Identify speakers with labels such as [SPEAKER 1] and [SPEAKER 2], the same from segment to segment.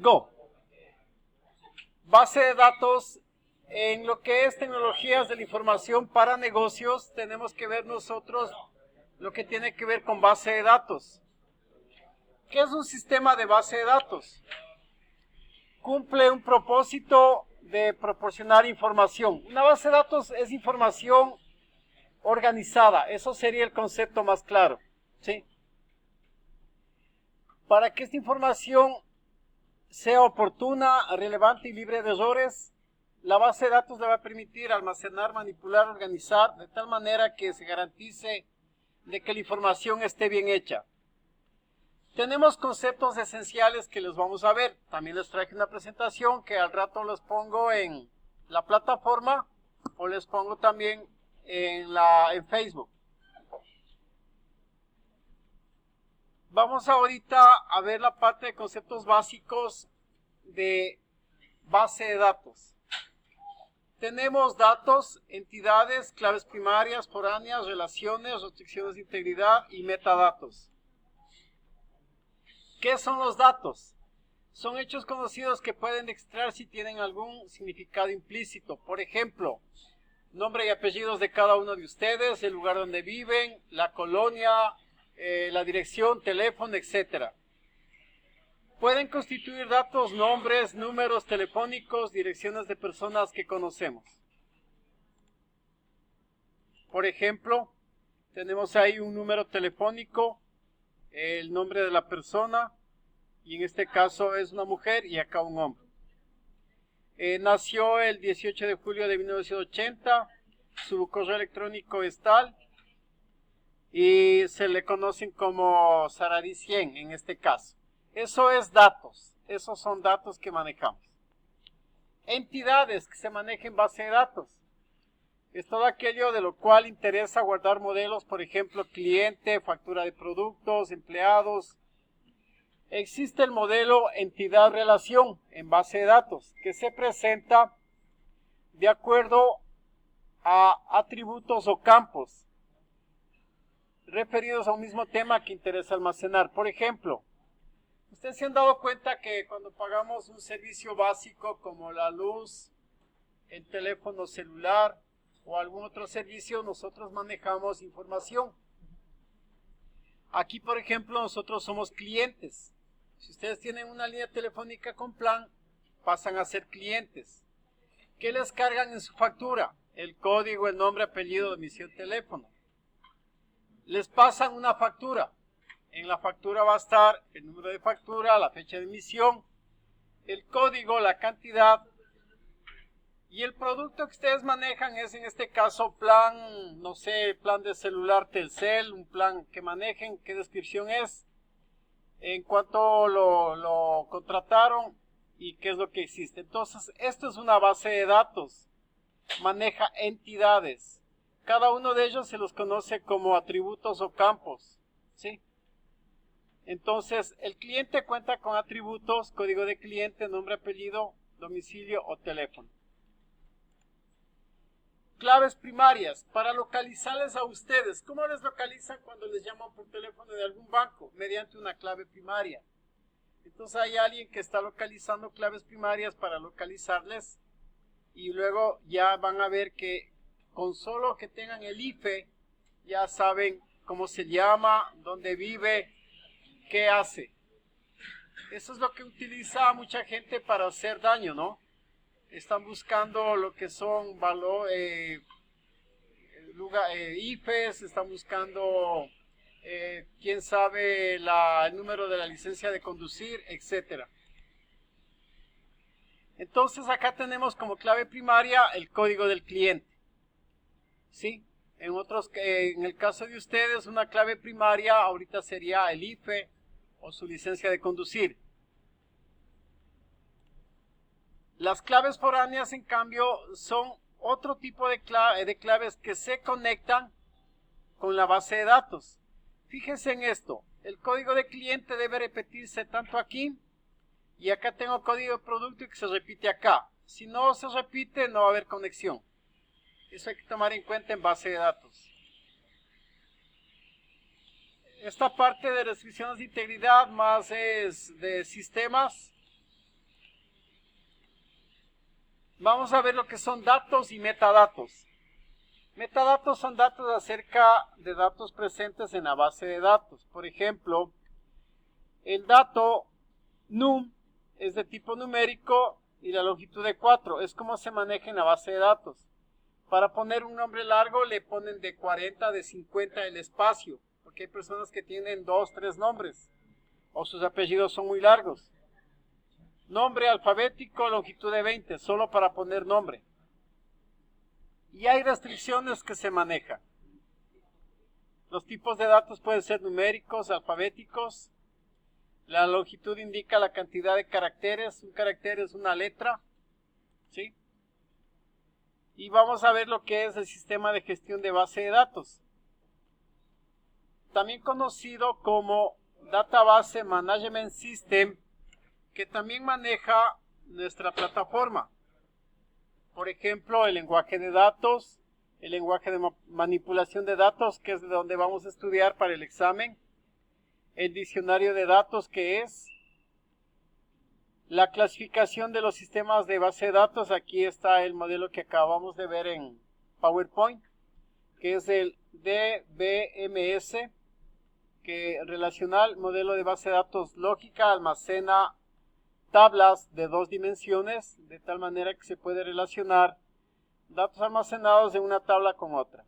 [SPEAKER 1] Go. Base de datos. En lo que es tecnologías de la información para negocios, tenemos que ver nosotros lo que tiene que ver con base de datos. ¿Qué es un sistema de base de datos? Cumple un propósito de proporcionar información. Una base de datos es información organizada. Eso sería el concepto más claro, ¿sí? Para que esta información sea oportuna, relevante y libre de errores, la base de datos le va a permitir almacenar, manipular, organizar de tal manera que se garantice de que la información esté bien hecha. Tenemos conceptos esenciales que les vamos a ver. También les traje una presentación que al rato les pongo en la plataforma o les pongo también en Facebook. Vamos ahorita a ver la parte de conceptos básicos de base de datos. Tenemos datos, entidades, claves primarias, foráneas, relaciones, restricciones de integridad y metadatos. ¿Qué son los datos? Son hechos conocidos que pueden extraerse si tienen algún significado implícito. Por ejemplo, nombre y apellidos de cada uno de ustedes, el lugar donde viven, la colonia, la dirección, teléfono, etc. Pueden constituir datos, nombres, números telefónicos, direcciones de personas que conocemos. Por ejemplo, tenemos ahí un número telefónico, el nombre de la persona, y en este caso es una mujer y acá un hombre. Nació el 18 de julio de 1980, su correo electrónico es tal, y se le conocen como Sarari 100 en este caso. Eso es datos, esos son datos que manejamos. Entidades que se manejan en base de datos. Es todo aquello de lo cual interesa guardar modelos, por ejemplo, cliente, factura de productos, empleados. Existe el modelo entidad-relación en base de datos, que se presenta de acuerdo a atributos o campos referidos a un mismo tema que interesa almacenar. Por ejemplo, ustedes se han dado cuenta que cuando pagamos un servicio básico como la luz, el teléfono celular o algún otro servicio, nosotros manejamos información. Aquí, por ejemplo, nosotros somos clientes. Si ustedes tienen una línea telefónica con plan, pasan a ser clientes. ¿Qué les cargan en su factura? El código, el nombre, apellido, domicilio, teléfono. Les pasan una factura. En la factura va a estar el número de factura, la fecha de emisión, el código, la cantidad. Y el producto que ustedes manejan es en este caso plan, no sé, plan de celular Telcel, un plan que manejen, qué descripción es, en cuánto lo contrataron y qué es lo que existe. Entonces, esto es una base de datos, maneja entidades. Cada uno de ellos se los conoce como atributos o campos, ¿sí? Entonces, el cliente cuenta con atributos, código de cliente, nombre, apellido, domicilio o teléfono. Claves primarias, para localizarles a ustedes. ¿Cómo les localizan cuando les llaman por teléfono de algún banco? Mediante una clave primaria. Entonces hay alguien que está localizando claves primarias para localizarles y luego ya van a ver que con solo que tengan el IFE ya saben cómo se llama, dónde vive, qué hace. Eso es lo que utiliza mucha gente para hacer daño, ¿no? Están buscando lo que son IFES, están buscando, quién sabe, el número de la licencia de conducir, etc. Entonces acá tenemos como clave primaria el código del cliente. ¿Sí? En el caso de ustedes, una clave primaria ahorita sería el IFE o su licencia de conducir. Las claves foráneas, en cambio, son otro tipo de claves que se conectan con la base de datos. Fíjense en esto, el código de cliente debe repetirse tanto aquí y acá tengo código de producto que se repite acá. Si no se repite, no va a haber conexión. Eso hay que tomar en cuenta en base de datos. Esta parte de restricciones de integridad más es de sistemas. Vamos a ver lo que son datos y metadatos. Metadatos son datos acerca de datos presentes en la base de datos. Por ejemplo, el dato num es de tipo numérico y la longitud de 4. Es como se maneja en la base de datos. Para poner un nombre largo le ponen de 40, de 50 el espacio, porque hay personas que tienen 2, 3 nombres o sus apellidos son muy largos. Nombre alfabético, longitud de 20, solo para poner nombre. Y hay restricciones que se manejan. Los tipos de datos pueden ser numéricos, alfabéticos. La longitud indica la cantidad de caracteres. Un carácter es una letra, ¿sí? Y vamos a ver lo que es el sistema de gestión de base de datos, también conocido como Database Management System, que también maneja nuestra plataforma. Por ejemplo, el lenguaje de datos, el lenguaje de manipulación de datos, que es de donde vamos a estudiar para el examen, el diccionario de datos, que es la clasificación de los sistemas de base de datos. Aquí está el modelo que acabamos de ver en PowerPoint, que es el DBMS, que relacional, modelo de base de datos lógica, almacena tablas de 2 dimensiones, de tal manera que se puede relacionar datos almacenados de una tabla con otra.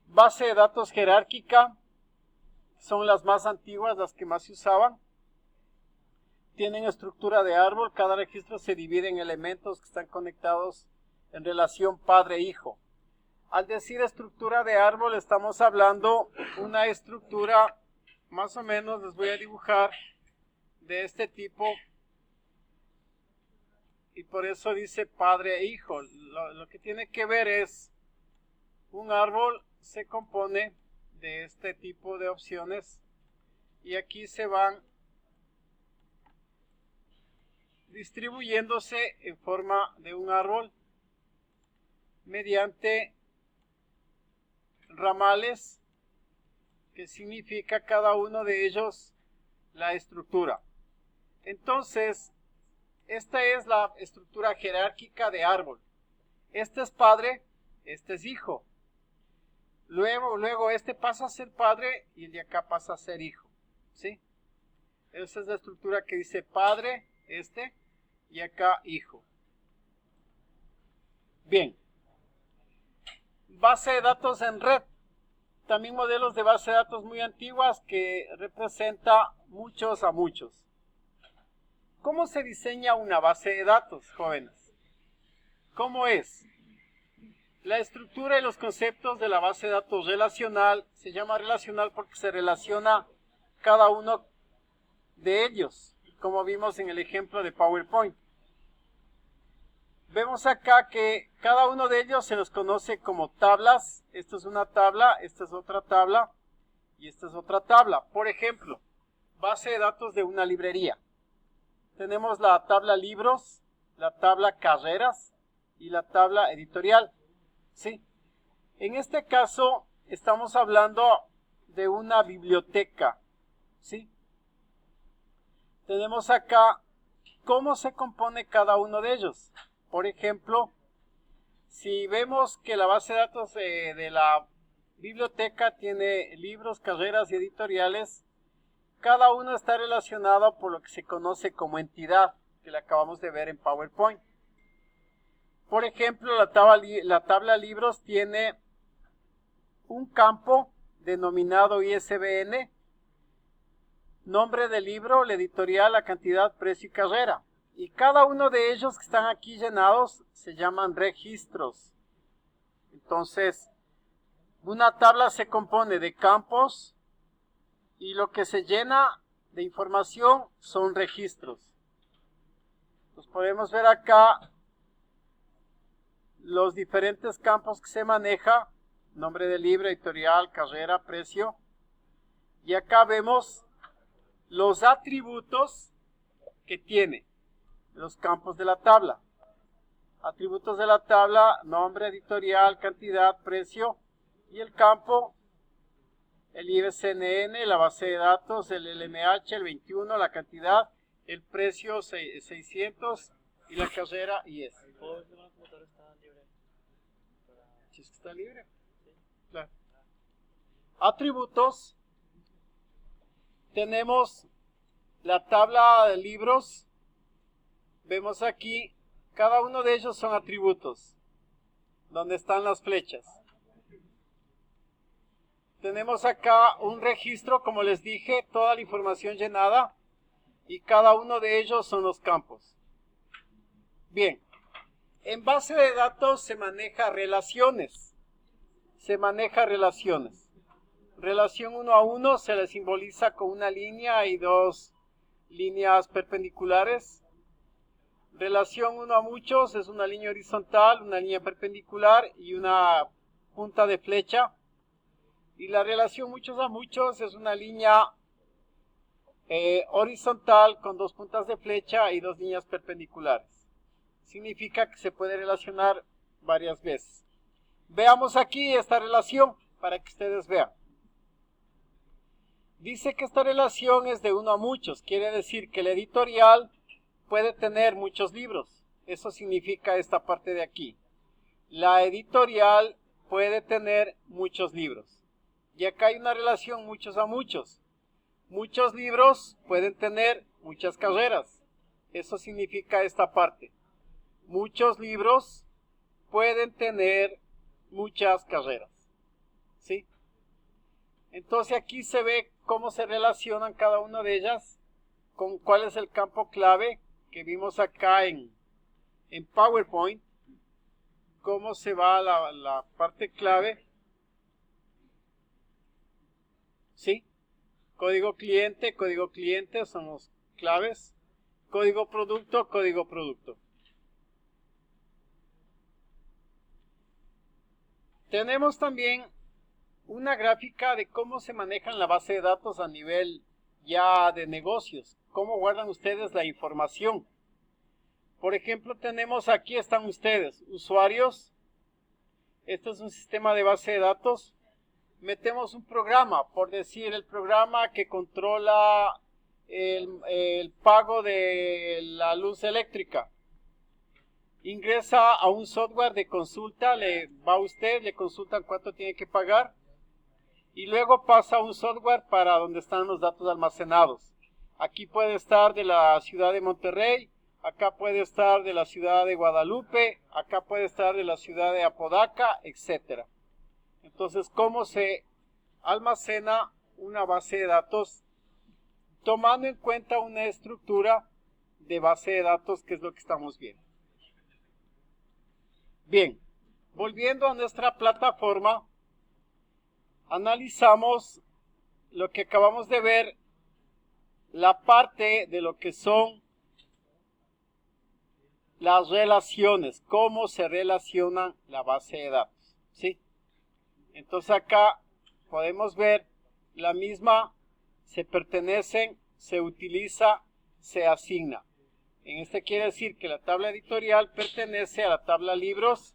[SPEAKER 1] Base de datos jerárquica, son las más antiguas, las que más se usaban. Tienen estructura de árbol, cada registro se divide en elementos que están conectados en relación padre-hijo. Al decir estructura de árbol estamos hablando una estructura, más o menos les voy a dibujar, de este tipo, y por eso dice padre e hijo. Lo que tiene que ver es, un árbol se compone de este tipo de opciones, y aquí se van distribuyéndose en forma de un árbol mediante ramales, que significa cada uno de ellos la estructura. Entonces, esta es la estructura jerárquica de árbol. Este es padre, este es hijo. Luego este pasa a ser padre y el de acá pasa a ser hijo, ¿sí? Esa es la estructura que dice padre, y acá hijo. Bien. Base de datos en red. También modelos de base de datos muy antiguas que representa muchos a muchos. ¿Cómo se diseña una base de datos, jóvenes? ¿Cómo es? La estructura y los conceptos de la base de datos relacional se llama relacional porque se relaciona cada uno de ellos, como vimos en el ejemplo de PowerPoint. Vemos acá que cada uno de ellos se los conoce como tablas. Esta es una tabla, esta es otra tabla y esta es otra tabla. Por ejemplo, base de datos de una librería. Tenemos la tabla libros, la tabla carreras y la tabla editorial. ¿Sí? En este caso estamos hablando de una biblioteca. ¿Sí? Tenemos acá cómo se compone cada uno de ellos. Por ejemplo, si vemos que la base de datos de la biblioteca tiene libros, carreras y editoriales, cada uno está relacionado por lo que se conoce como entidad, que le acabamos de ver en PowerPoint. Por ejemplo, la tabla libros tiene un campo denominado ISBN, nombre del libro, la editorial, la cantidad, precio y carrera. Y cada uno de ellos que están aquí llenados se llaman registros. Entonces, una tabla se compone de campos y lo que se llena de información son registros. Entonces podemos ver acá los diferentes campos que se maneja: nombre del libro, editorial, carrera, precio. Y acá vemos los atributos que tiene los campos de la tabla. Atributos de la tabla: nombre, editorial, cantidad, precio. Y el campo: el ISBN, la base de datos, el LMH, el 21, la cantidad, el precio 600 y la carrera IS.
[SPEAKER 2] ¿Puedo ver si una computadora está libre?
[SPEAKER 1] Si es que está libre. Claro. Atributos. Tenemos la tabla de libros. Vemos aquí, cada uno de ellos son atributos, donde están las flechas. Tenemos acá un registro, como les dije, toda la información llenada, y cada uno de ellos son los campos. Bien, en base de datos se maneja relaciones. Relación 1 a 1 se le simboliza con una línea y dos líneas perpendiculares. Relación 1 a muchos es una línea horizontal, una línea perpendicular y una punta de flecha. Y la relación muchos a muchos es una línea horizontal con dos puntas de flecha y dos líneas perpendiculares. Significa que se puede relacionar varias veces. Veamos aquí esta relación para que ustedes vean. Dice que esta relación es de 1 a muchos. Quiere decir que el editorial puede tener muchos libros. Eso significa esta parte de aquí. La editorial puede tener muchos libros. Y acá hay una relación muchos a muchos. Muchos libros pueden tener muchas carreras. Eso significa esta parte. Muchos libros pueden tener muchas carreras. ¿Sí? Entonces aquí se ve cómo se relacionan cada una de ellas con cuál es el campo clave que vimos acá en PowerPoint. Cómo se va la parte clave. ¿Sí? Código cliente son los claves. Código producto. Tenemos también una gráfica de cómo se manejan la base de datos a nivel ya de negocios. Cómo guardan ustedes la información. Por ejemplo, tenemos aquí están ustedes, usuarios. Este es un sistema de base de datos. Metemos un programa, por decir el programa que controla el pago de la luz eléctrica. Ingresa a un software de consulta, le va a usted, le consultan cuánto tiene que pagar. Y luego pasa a un software para donde están los datos almacenados. Aquí puede estar de la ciudad de Monterrey, acá puede estar de la ciudad de Guadalupe, acá puede estar de la ciudad de Apodaca, etc. Entonces, ¿cómo se almacena una base de datos? Tomando en cuenta una estructura de base de datos, que es lo que estamos viendo. Bien, volviendo a nuestra plataforma, analizamos lo que acabamos de ver, la parte de lo que son las relaciones, cómo se relacionan la base de datos, ¿sí? Entonces acá podemos ver la misma, se pertenecen, se utiliza, se asigna. En este quiere decir que la tabla editorial pertenece a la tabla libros.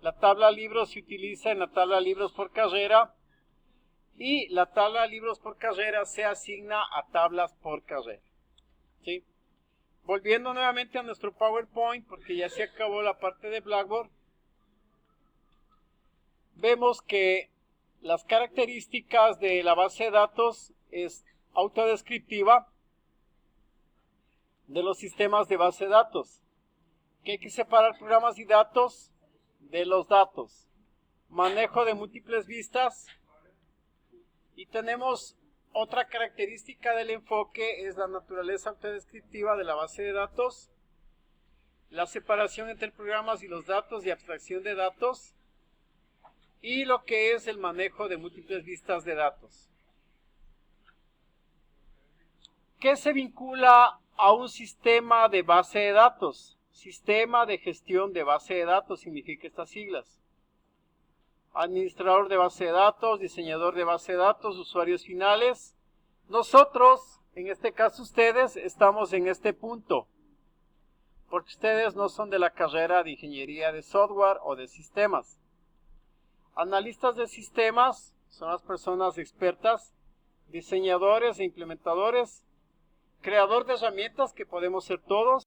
[SPEAKER 1] La tabla libros se utiliza en la tabla libros por carrera. Y la tabla libros por carrera se asigna a tablas por carrera. ¿Sí? Volviendo nuevamente a nuestro PowerPoint, porque ya se acabó la parte de Blackboard. Vemos que las características de la base de datos es autodescriptiva de los sistemas de base de datos. Que hay que separar programas y datos de los datos. Manejo de múltiples vistas. Y tenemos otra característica del enfoque, es la naturaleza autodescriptiva de la base de datos. La separación entre programas y los datos y abstracción de datos. Y lo que es el manejo de múltiples vistas de datos. ¿Qué se vincula a un sistema de base de datos? Sistema de gestión de base de datos significa estas siglas. Administrador de base de datos, diseñador de base de datos, usuarios finales. Nosotros, en este caso ustedes, estamos en este punto. Porque ustedes no son de la carrera de ingeniería de software o de sistemas. Analistas de sistemas son las personas expertas, diseñadores e implementadores, creador de herramientas que podemos ser todos,